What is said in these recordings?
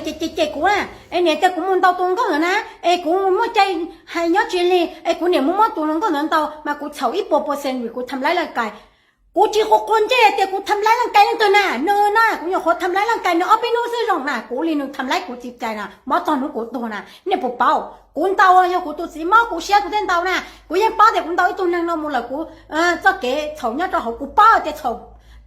เนี่ยเจ๊กูอ่ะไอ้เนี่ยแต่กูมันเตาตรงก็เหรอนะไอ้กูมั่วใจให้ยอดเจลีไอ้กูเนี่ยมั่วตัวนึงก็เหมือนเตามากูเฉาอี%หรือกูทำร้ายร่างกายกูจีหกคนเจ๊แต่กูทำร้ายร่างกายนั่นตัวน่ะเนอน่ะกูอยากขอทำร้ายร่างกายเนอะเอาไปนู่นซื้อรองน่ะกูเลยนึงทำร้ายกูจิตใจน่ะมาตอนนู้นกูตัวน่ะเนี่ยปุ๊บเป้ากูเตาอ่ะกูตัวสีม้ากูเสียกูเต้นเตาน่ะกูยังป้าแต่กูเตาอีตัวนึงเนาะมึงละกูจะเก๋เฉาเนี่ยจะหากูป้าแต่เฉา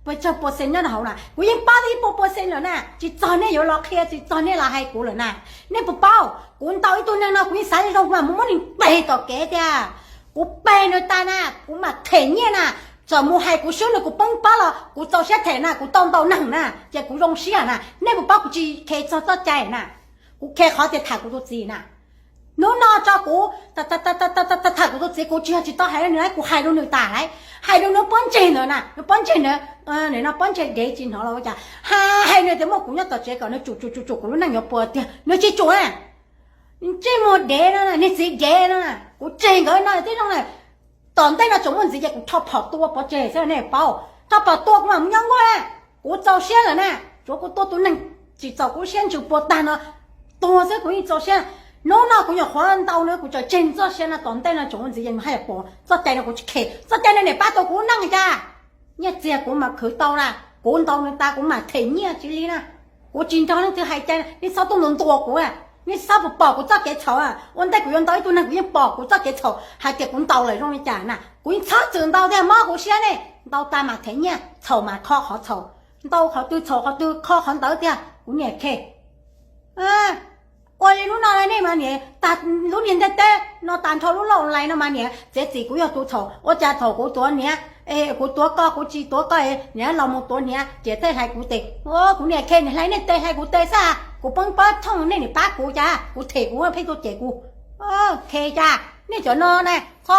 ไปเจ้า%เนี่ยนะน่ะกูยังป้าที่%แล้วน่ะจิตใจเนี่ยอยู่รอเคลียร์จิตใจเนี่ยละให้กูแล้วน่ะเนี่ยปุ๊บเป้ากูเตาอีตัวนึงน่ะกูใส่ลงมามึงมันไปต่อแกจ้ะกูไปเนาะตาน่ะกูมาเทเนี่ยน่ะจะมูให้กูช่วยกูป้องป้าละกูเจ้าเสียแทนน่ะกูต้องเตาหนังน่ะจะกูลงเสียน่ะเนี่ยปุ๊บเป้ากูจีแค่เจ้าใจน่ะกูแค่เขาจะถ่ายกูตัวจีน่ะนู้นจ้ากูถ่ายกูตัวจีกูเชื่อจิตต่อให้แล้วเนี่ยกูให้ดูหนึ่งตาไรให้ดูน้องป้อนเจนเลยน่ะน้องป้อนเจนเนี่ยเนี่ยน้องป้อนเจนเด็กจีนเหรอเราจะให้เนี่ยแต่เมื่อกูเนี่ยต่อเจ๊ก่อนเนี่ยจุกูรู้นั่งอยู่ปวดเนี่ยเนี่ยจีจุอ่ะจีโมเดลน่ะเนี่ยจีเจน่ะกูเจนก็น่ะที่ตรงไหนตอนเต้นน่ะจงวันสิจะกูชอบเผาตัวปอเจใช่ไหมเป้าชอบเผาตัวกูมันยังไงกูเจ้าเสียแล้วน่ะจูกูตัวนั่งจีเจ้ากูเสียจูปวดตาเนาะตัวเสียกูอีเจ้าเสียน้องน่ะกูอยาก换到呢，กูจะเจน这些呢，当代呢，中文之间还要播，这代呢我去看，这代呢你把到กูนั่งจ้าเนี่ยเจ้ากูมาเคยเตาละกูเตาเนี่ยตากูมาเทียเนี่ยจีลีนะกูจริงจังเนี่ยจะหายใจนี่ซ้อต้องลงตัวกูอ่ะนี่ซ้อบอกกูจะแกเฉาอ่ะวันแต่กูยังเตาตัวนั้นกูยังบอกกูจะแกเฉาหายใจกูเตาเลยตรงนี้จ้าน่ะกูยังช้าจืดเตาเนี่ยมากูเสียเนี่ยเตาตามาเทียเนี่ยเฉามาข้อเขาเฉาเตาเขาตื้อเฉาเขาตื้อข้อเขาเตาเนี่ยกูเนี่ยแค่我รู้哪来呢嘛呢？但รู้年的那单头路老来了嘛呢？这自己要多头，我家头好多年，我多高，我知多高你老么多年，这对还กู的，我呢看你来呢对还กู的啥？กู帮ป้าท่องนี่ป้ากูจ้ากูเทกูให้พี่ตัวเจกูโอเคจ้านี่จะนอนนะข้อ